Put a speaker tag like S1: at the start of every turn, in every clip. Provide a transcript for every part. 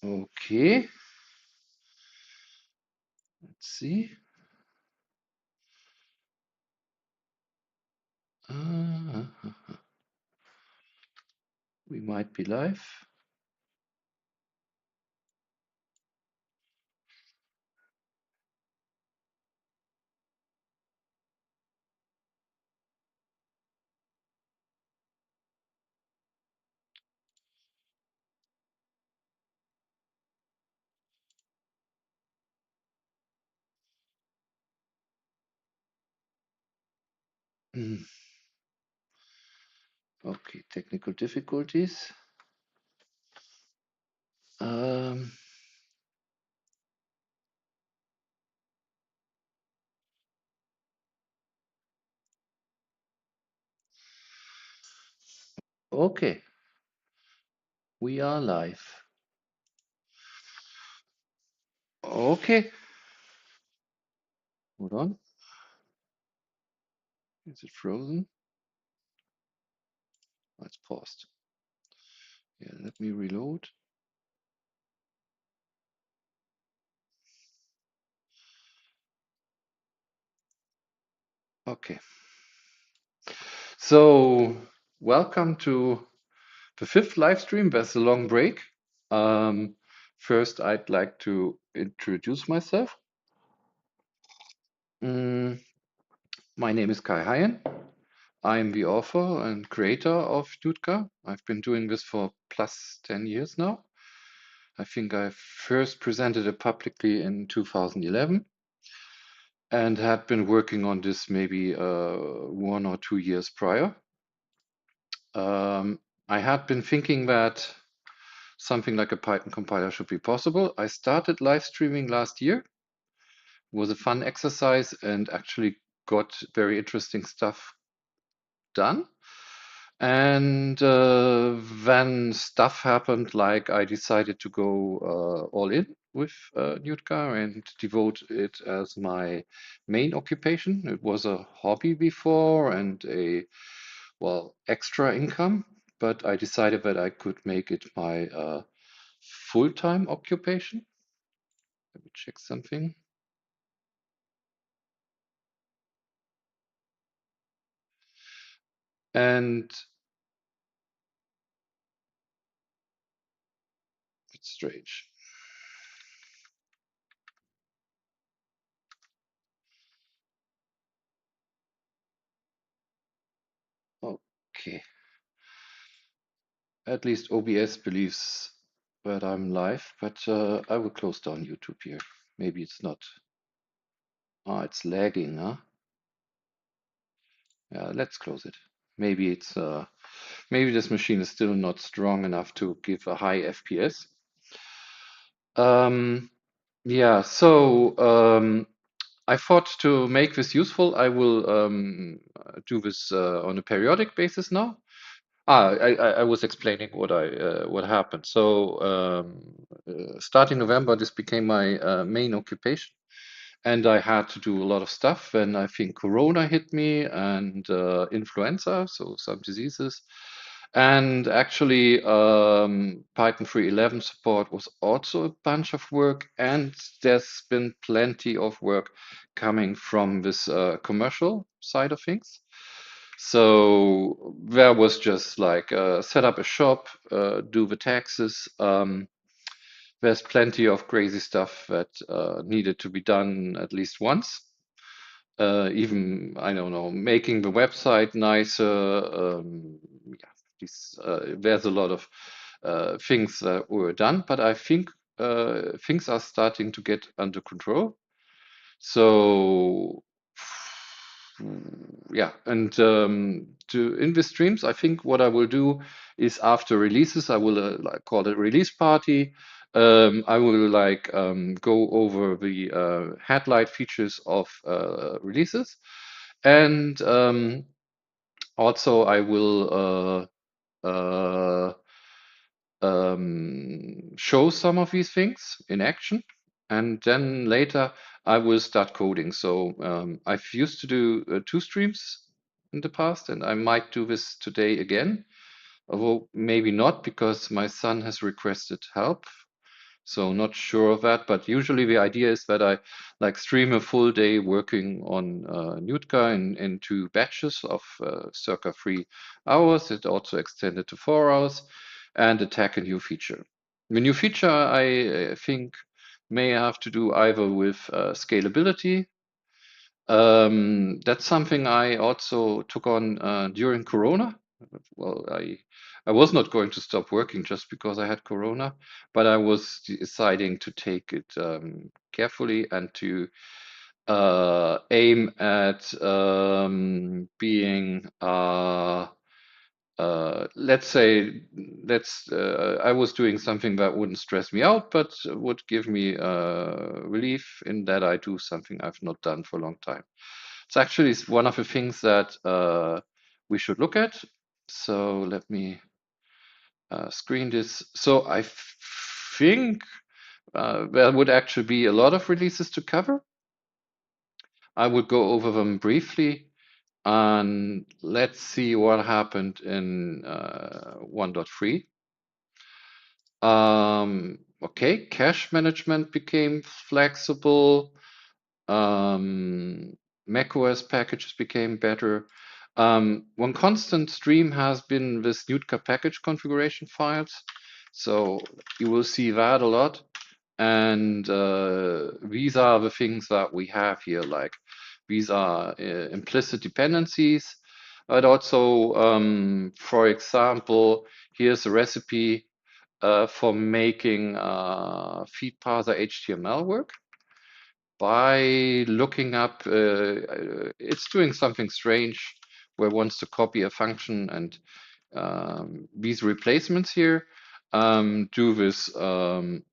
S1: Okay, let's see. Uh, we might be live. Mm, okay, technical difficulties. Um, okay, we are live. Okay, hold on. Is it frozen? Oh, it's paused. Yeah, let me reload. Okay, so welcome to the fifth live stream. There's a long break. Um, First, I'd like to introduce myself. Mm, my name is Kai Hayen. I'm the author and creator of Nuitka. I've been doing this for plus 10 years now. I think I first presented it publicly in 2011 and had been working on this maybe 1 or 2 years prior. I had been thinking that something like a Python compiler should be possible. I started live streaming last year. It was a fun exercise and actually got very interesting stuff done. And then stuff happened, like I decided to go all in with Nutka and devote it as my main occupation. It was a hobby before and a, well, extra income, but I decided that I could make it my full-time occupation. Let me check something. And it's strange. Okay. At least OBS believes that I'm live, but I will close down YouTube here. Maybe it's not. Ah, it's lagging, huh? Yeah, let's close it. Maybe it's maybe this machine is still not strong enough to give a high FPS. Um, yeah, so I thought to make this useful, I will do this on a periodic basis now. I was explaining what happened. So starting November, this became my main occupation, and I had to do a lot of stuff. And I think Corona hit me and influenza, so some diseases. And actually, Python 3.11 support was also a bunch of work, and there's been plenty of work coming from this commercial side of things. So there was just like set up a shop, do the taxes. There's plenty of crazy stuff that needed to be done at least once. Even, I don't know, making the website nicer. Yeah, there's a lot of things that were done, but I think things are starting to get under control. So yeah, and to in the streams, I think what I will do is after releases, I will like call it release party. I will like go over the headlight features of releases, and also I will show some of these things in action, and then later I will start coding. So I've used to do 2 streams in the past, and I might do this today again, although maybe not because my son has requested help. So not sure of that, but usually the idea is that I like stream a full day working on Nuitka in two batches of circa 3 hours. It also extended to 4 hours and attack a new feature. The new feature I think may have to do either with scalability. That's something I also took on during Corona. Well, I was not going to stop working just because I had Corona, but I was deciding to take it carefully and to aim at being let's say I was doing something that wouldn't stress me out, but would give me relief in that I do something I've not done for a long time. It's actually one of the things that we should look at. So let me screen this. So I think there would actually be a lot of releases to cover. I would go over them briefly. And let's see what happened in 1.3. Okay, cache management became flexible. macOS packages became better. One constant stream has been this Nuitka package configuration files. So you will see that a lot. And these are the things that we have here, like these are implicit dependencies. But also, for example, here's a recipe for making feed parser HTML work by looking up, it's doing something strange where it wants to copy a function, and these replacements here do this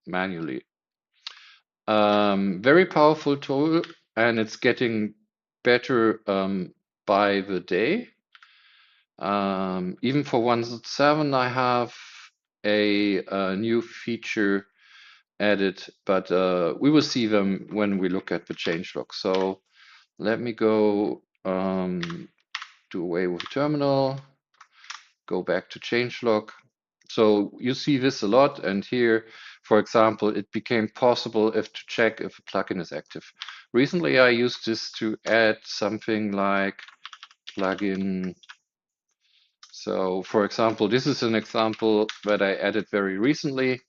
S1: manually. Very powerful tool, and it's getting better by the day. Even for 1.7, I have a new feature added, but we will see them when we look at the changelog. So let me go do away with terminal, go back to changelog. So you see this a lot, and here, for example, it became possible to check if a plugin is active. Recently, I used this to add something like plugin. So, for example, this is an example that I added very recently.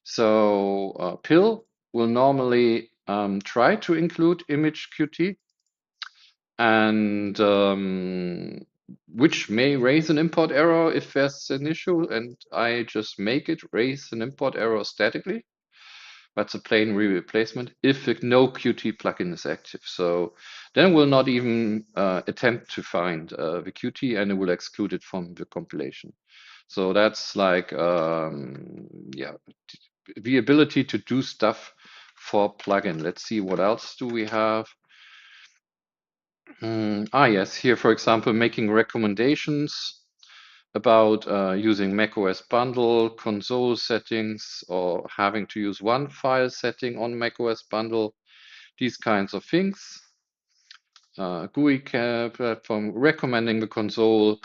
S1: So, pill will normally try to include image Qt, and which may raise an import error if there's an issue, and I just make it raise an import error statically. That's a plain replacement if the no Qt plugin is active. So then we'll not even attempt to find the Qt, and it will exclude it from the compilation. So that's like, yeah, the ability to do stuff for plugin. Let's see, what else do we have? Yes, here, for example, making recommendations about using macOS bundle, console settings, or having to use one file setting on macOS bundle, these kinds of things. GUI platform recommending the console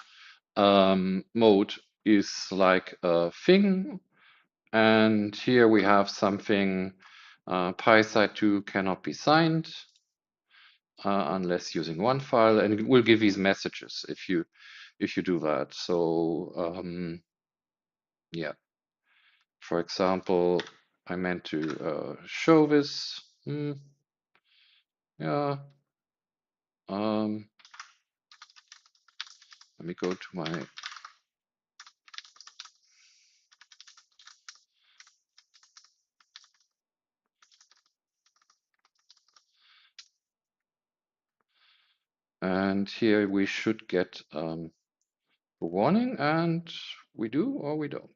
S1: mode is like a thing. And here we have something, PySide2 cannot be signed unless using one file, and it will give these messages if you do that. So yeah, for example, I meant to show this. Yeah. Let me go to my and here we should get a warning, and we do or we don't.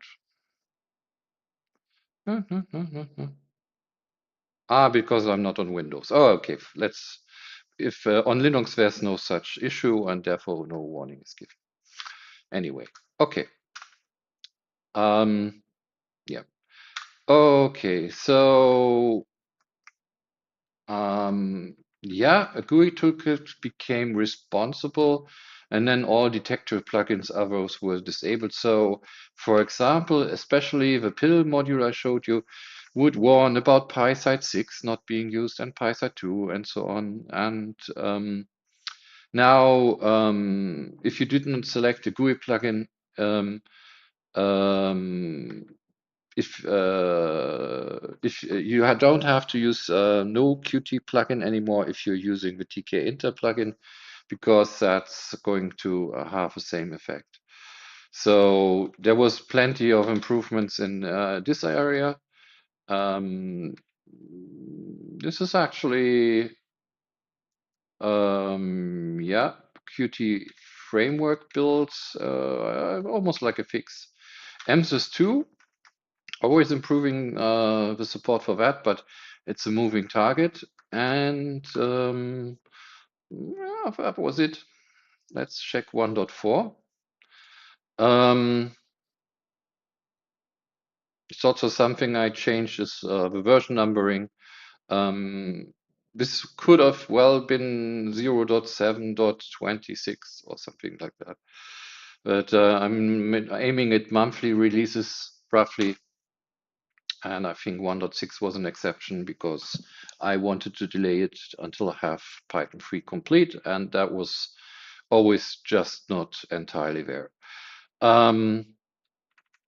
S1: Because I'm not on Windows. Oh, okay. Let's. If on Linux there's no such issue, and therefore no warning is given. Anyway, okay. Yeah. Okay, so yeah, a GUI toolkit became responsible, and then all detector plugins others were disabled. So, for example, especially the pill module I showed you, would warn about PySite 6 not being used and PySite 2 and so on. And now, if you didn't select a GUI plugin, um, um, if you don't have to use no Qt plugin anymore if you're using the tkinter plugin, because that's going to have the same effect. So there was plenty of improvements in this area. This is actually yeah, Qt framework builds, almost like a fix. MSys 2, always improving the support for that, but it's a moving target. And yeah, that was it. Let's check 1.4. It's also something I changed is the version numbering. Um, this could have well been 0.7.26 or something like that. But I'm aiming at monthly releases roughly. And I think 1.6 was an exception because I wanted to delay it until I have Python 3 complete. And that was always just not entirely there.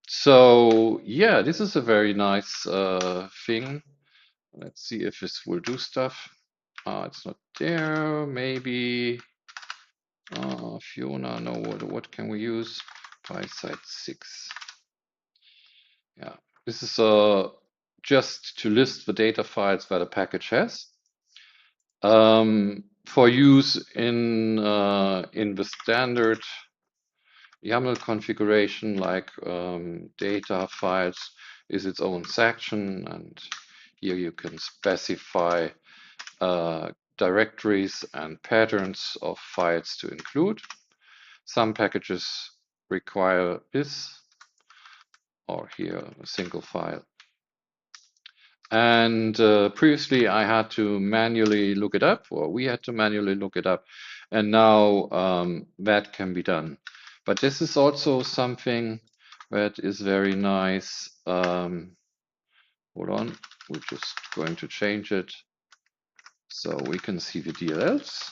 S1: So yeah, this is a very nice thing. Let's see if this will do stuff. It's not there. Maybe Fiona. No, what can we use? PySite 6. Yeah, this is just to list the data files that a package has for use in the standard YAML configuration, like data files is its own section, and here you can specify directories and patterns of files to include. Some packages require this, or here a single file. And previously I had to manually look it up, or we had to manually look it up, and now that can be done. But this is also something that is very nice. Hold on, we're just going to change it so we can see the DLLs.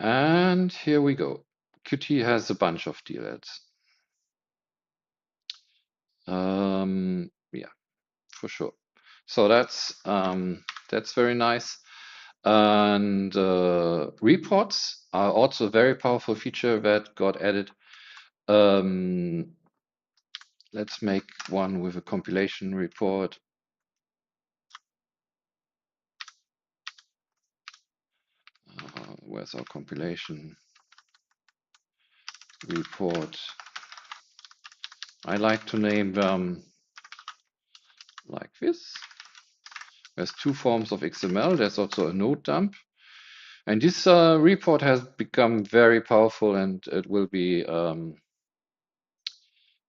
S1: And here we go. Qt has a bunch of DLLs. Yeah, for sure. So that's very nice. And reports are also a very powerful feature that got added. Let's make one with a compilation report. Where's our compilation report? I like to name them like this. There's two forms of XML. There's also a node dump. And this report has become very powerful, and it will be,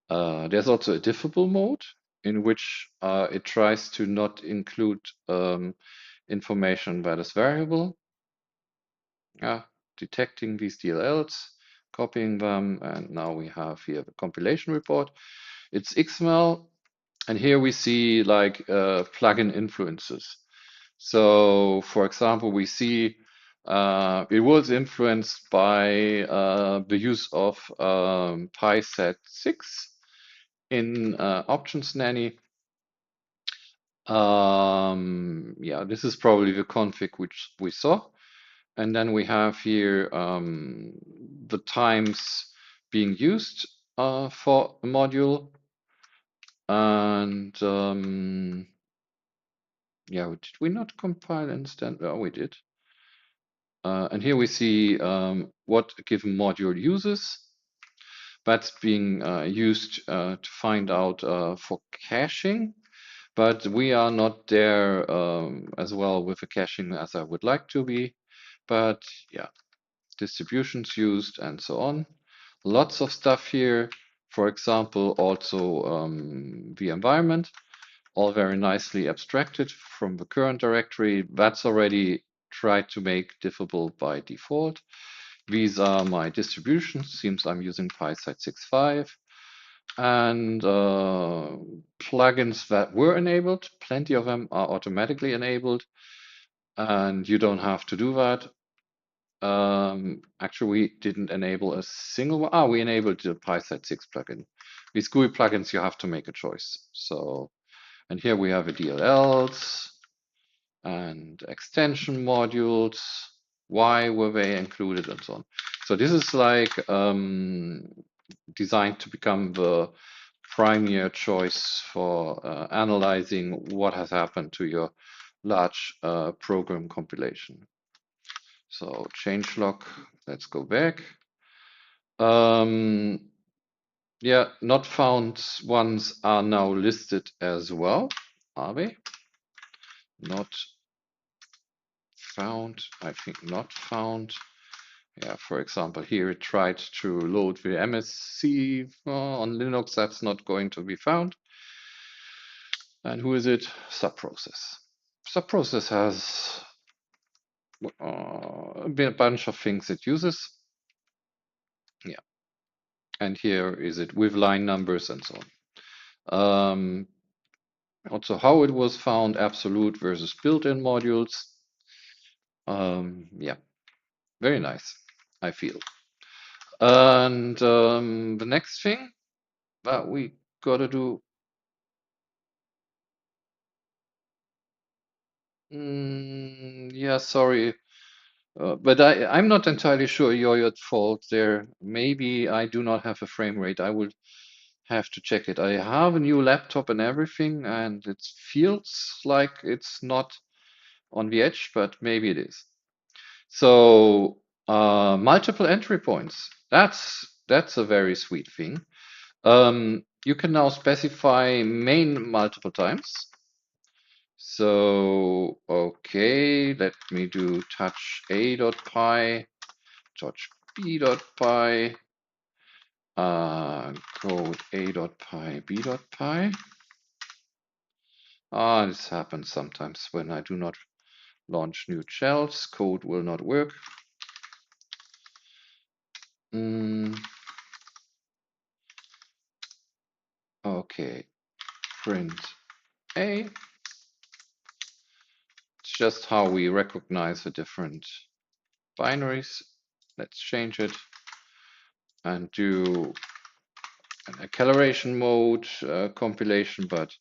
S1: there's also a diffable mode in which it tries to not include information that is variable. Detecting these DLLs, copying them, and now we have here the compilation report. It's XML, and here we see like plugin influences. So, for example, we see it was influenced by the use of PySet 6 in Options Nanny. Yeah, this is probably the config which we saw. And then we have here the times being used for a module. And yeah, did we not compile instant? Oh, we did. And here we see what a given module uses. That's being used to find out for caching. But we are not there as well with the caching as I would like to be. But yeah, distributions used and so on. Lots of stuff here. For example, also the environment, all very nicely abstracted from the current directory. That's already tried to make diffable by default. These are my distributions. Seems I'm using PySite 6.5. And plugins that were enabled. Plenty of them are automatically enabled, and you don't have to do that. Actually, we didn't enable a single one. We enabled the PySide 6 plugin. These GUI plugins, you have to make a choice. So, and here we have a DLLs and extension modules. Why were they included and so on. So this is like designed to become the primary choice for analyzing what has happened to your large program compilation. So changelog, let's go back. Yeah, not found ones are now listed as well. Are they? Not found, I think not found. Yeah, for example, here it tried to load the MSC on Linux. That's not going to be found. And who is it? Subprocess. Subprocess has a bunch of things it uses. Yeah. And here is it with line numbers and so on. Also how it was found, absolute versus built-in modules. Yeah, very nice, I feel. And the next thing that we gotta do, yeah, sorry, but I'm not entirely sure you're at fault there. Maybe I do not have a frame rate. I would have to check it. I have a new laptop and everything, and it feels like it's not on the edge, but maybe it is. So multiple entry points. That's a very sweet thing. You can now specify main multiple times. So okay, let me do touch a.py, touch b.py, code a.py, b.py. This happens sometimes when I do not launch new shells. Code will not work. Okay, print A. It's just how we recognize the different binaries. Let's change it and do an acceleration mode compilation, but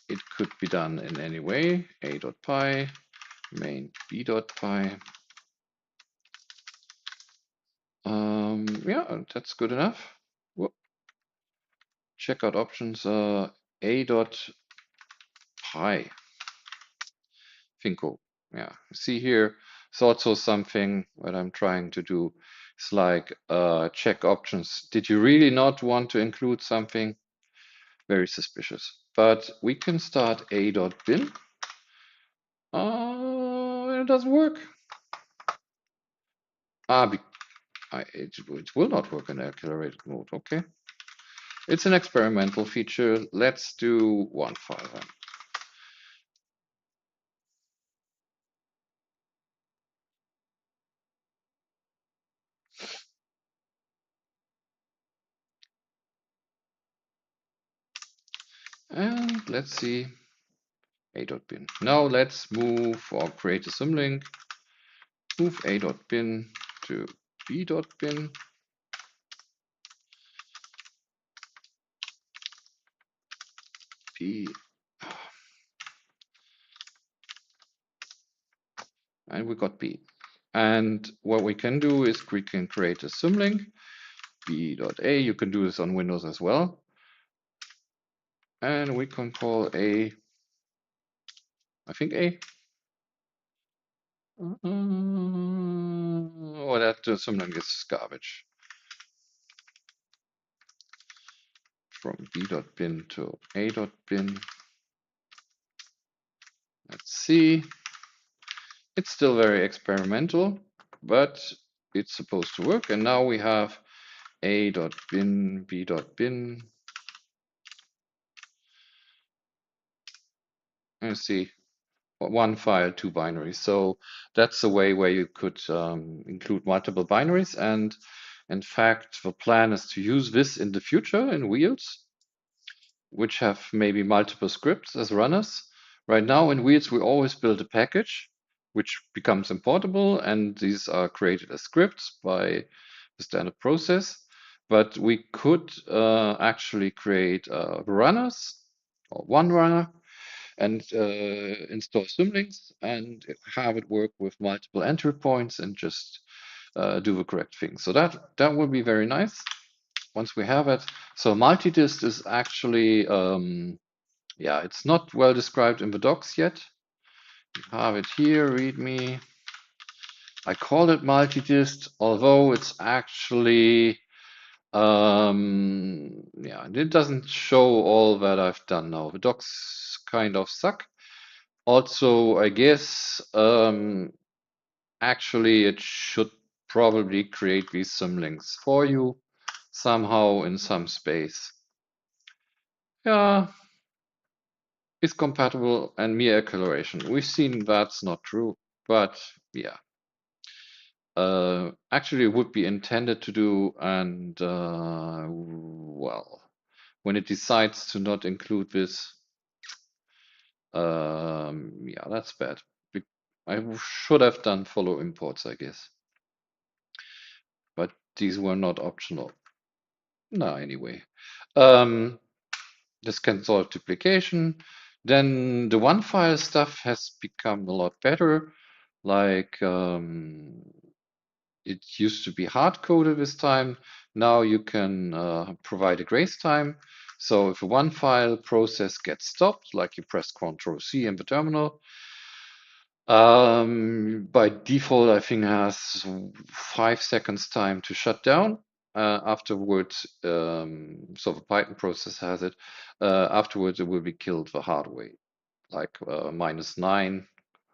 S1: it could be done in any way. A.py, main b.py. Yeah, that's good enough. Whoop. Checkout options a.py. Finco. Yeah, see here, it's also something that I'm trying to do. It's like check options. Did you really not want to include something? Very suspicious. But we can start a.bin. It doesn't work. It will not work in accelerated mode. Okay. It's an experimental feature. Let's do one file then. And let's see a.bin. Now let's move or create a symlink. Move a.bin to b.bin. B. And we got B. And what we can do is we can create a symlink b.a. You can do this on Windows as well. And we can call A, I think A. Or that symlink is garbage. From b.bin to a.bin. Let's see. It's still very experimental, but it's supposed to work. And now we have a.bin, b.bin. And see, one file, two binaries. So that's a way where you could include multiple binaries. And In fact, the plan is to use this in the future in Wheels, which have maybe multiple scripts as runners. Right now in Wheels, we always build a package which becomes importable, and these are created as scripts by the standard process. But we could actually create runners or one runner and install symlinks and have it work with multiple entry points and just do the correct thing. So that would be very nice once we have it. So multidist is actually, yeah, it's not well described in the docs yet. You have it here, readme. I call it multidist, although it's actually, yeah, it doesn't show all that I've done now. The docs kind of suck. Also, I guess, actually, it should probably create these symlinks for you somehow in some space. Yeah, is compatible and mere acceleration. We've seen that's not true, but yeah. Actually, it would be intended to do, and well, when it decides to not include this, yeah, that's bad. I should have done follow imports, I guess, but these were not optional. No, anyway. Um, this can solve duplication. Then the one file stuff has become a lot better. Like it used to be hard coded this time. Now you can provide a grace time. So if a one file process gets stopped, like you press Ctrl C in the terminal, by default, I think it has 5 seconds time to shut down. Afterwards, so the Python process has it. Afterwards, it will be killed the hard way, like -9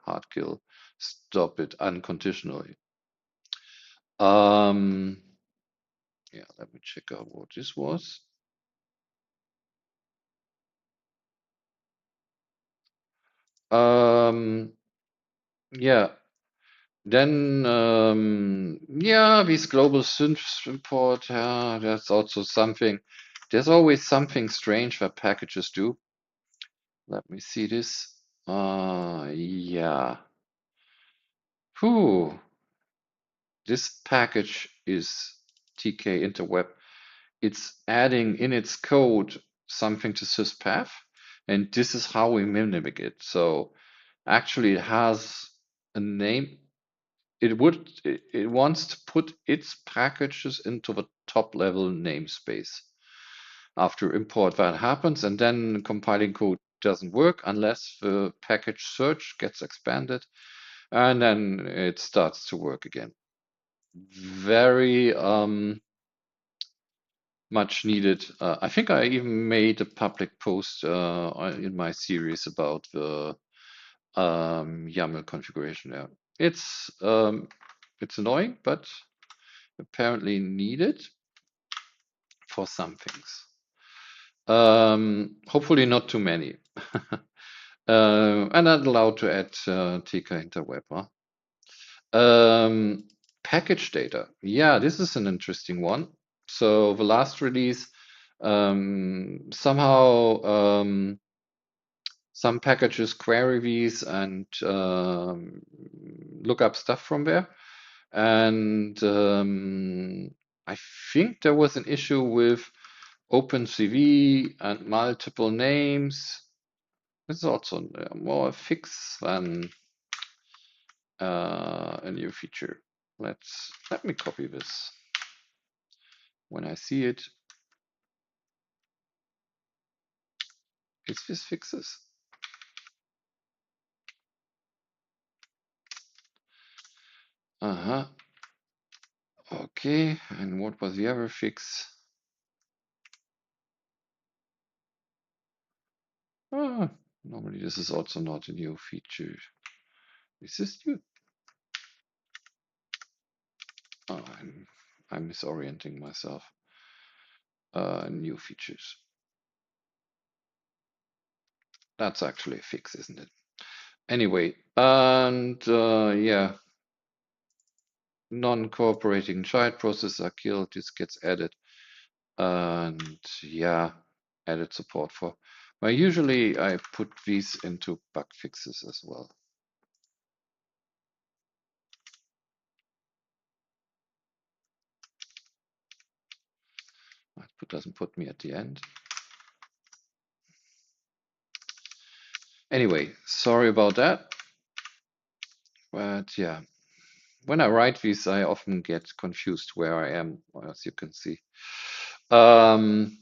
S1: hard kill, stop it unconditionally. Yeah, let me check out what this was. Yeah, then yeah, these global synth import, yeah, that's also something. There's always something strange that packages do. Let me see this. Yeah. Whew. This package is TK interweb. It's adding in its code something to syspath, and this is how we mimic it. So actually, it has a name. It wants to put its packages into the top level namespace. After import that happens, and then compiling code doesn't work unless the package search gets expanded, and then it starts to work again. Very much needed. I think I even made a public post in my series about the YAML configuration there. It's annoying, but apparently needed for some things. Hopefully not too many. And not allowed to add TK interweb. Huh? Package data. Yeah, this is an interesting one. So the last release, somehow some packages query these and look up stuff from there. And I think there was an issue with OpenCV and multiple names. This is also more a fix than a new feature. Let me copy this. When I see it, is this fixes? Uh-huh. Okay, and what was the other fix? Ah, normally this is also not a new feature. Is this new? Oh, I'm misorienting myself. New features. That's actually a fix, isn't it? Anyway, and yeah. non-cooperating child processes are killed. This gets added. And yeah, added support for. Well, usually I put these into bug fixes as well. It doesn't put me at the end. Anyway, sorry about that. But yeah, when I write these, I often get confused where I am, as you can see. Um,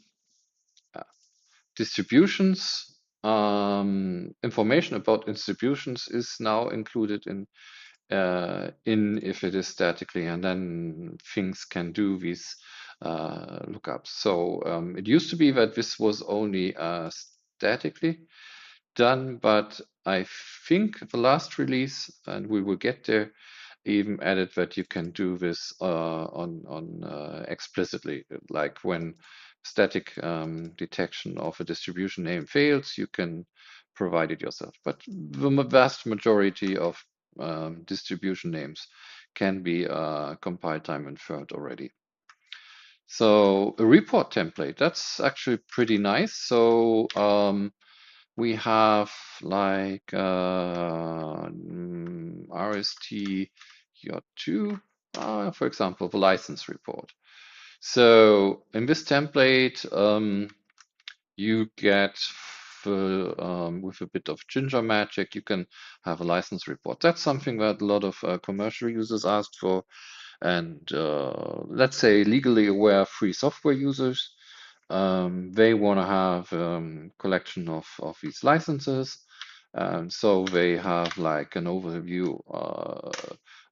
S1: Distributions, information about distributions is now included in if it is statically, and then things can do these lookups. So it used to be that this was only statically done, but I think the last release, and we will get there, even added that you can do this on explicitly, like when static detection of a distribution name fails, you can provide it yourself. But the vast majority of distribution names can be compile time inferred already. So a report template, that's actually pretty nice. So we have like RST-2, for example, the license report. So in this template, you get with a bit of ginger magic, you can have a license report. That's something that a lot of commercial users asked for, and let's say legally aware free software users. They want to have collection of these licenses. So they have like an overview.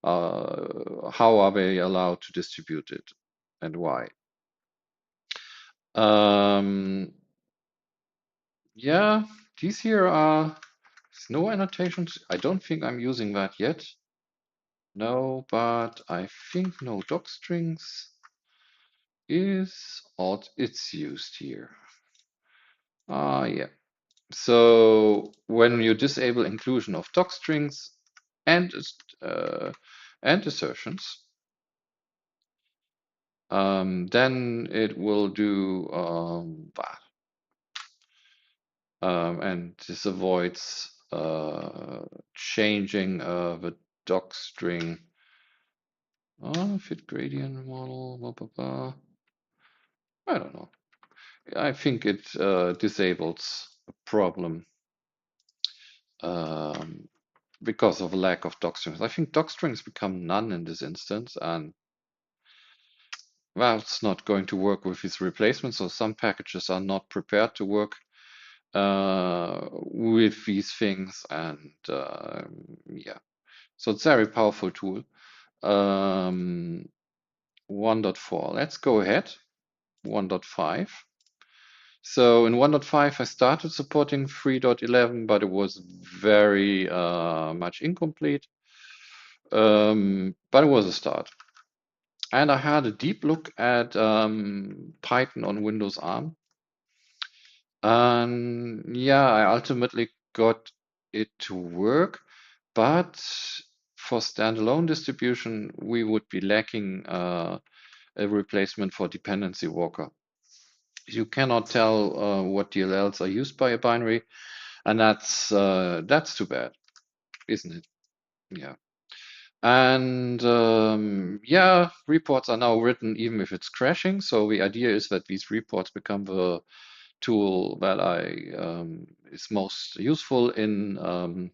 S1: How are they allowed to distribute it and why? Yeah, these here are no annotations. I don't think I'm using that yet. No, but I think no doc strings is odd. It's used here. Yeah. So when you disable inclusion of doc strings and uh, and assertions, then it will do that. And this avoids changing the doc string. Fit gradient model, blah, blah, blah. I don't know. I think it disables a problem um, because of a lack of doc strings. I think doc strings become none in this instance, and well, it's not going to work with these replacements. So some packages are not prepared to work with these things, and yeah, so it's a very powerful tool. 1.4. Let's go ahead. 1.5. So in 1.5, I started supporting 3.11, but it was very much incomplete. But it was a start. And I had a deep look at Python on Windows ARM. And yeah, I ultimately got it to work. But for standalone distribution, we would be lacking a replacement for dependency walker. You cannot tell what DLLs are used by a binary, and that's too bad, isn't it? Yeah. And yeah, reports are now written even if it's crashing. So the idea is that these reports become the tool that is most useful in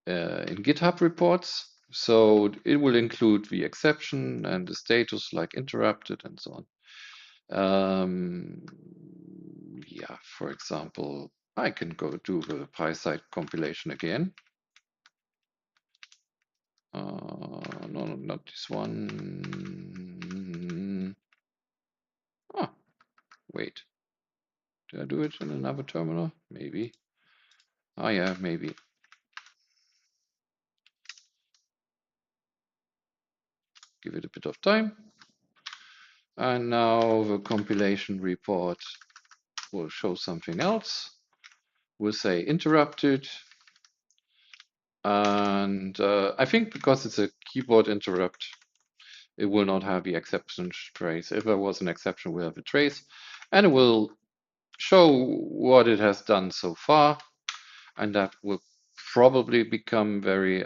S1: GitHub reports. So it will include the exception and the status like interrupted and so on. Yeah, for example, I can go do the PySite compilation again. No, not this one. Ah, wait. Did I do it in another terminal? Maybe. Oh yeah, maybe. Give it a bit of time. And now the compilation report will show something else. We'll say interrupted. And I think because it's a keyboard interrupt, It will not have the exception trace. If there was an exception, we'll have a trace, and it will show what it has done so far, and that will probably become very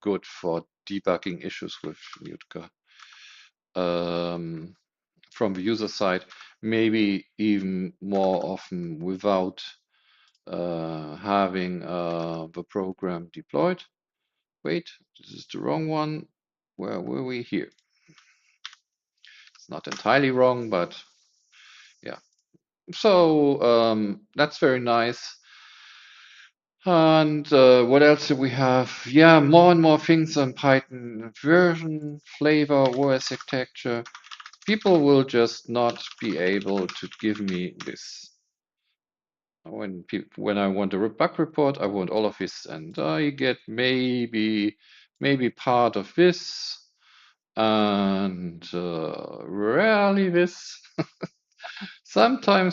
S1: good for debugging issues with Nuitka from the user side, maybe even more often without having the program deployed. Wait, this is the wrong one. Where were we here? It's not entirely wrong, but yeah. So that's very nice. And what else do we have? Yeah, more and more things on Python version, flavor, OS architecture. People will just not be able to give me this. When I want a bug report, I want all of this, and I get maybe part of this, and rarely this. Sometimes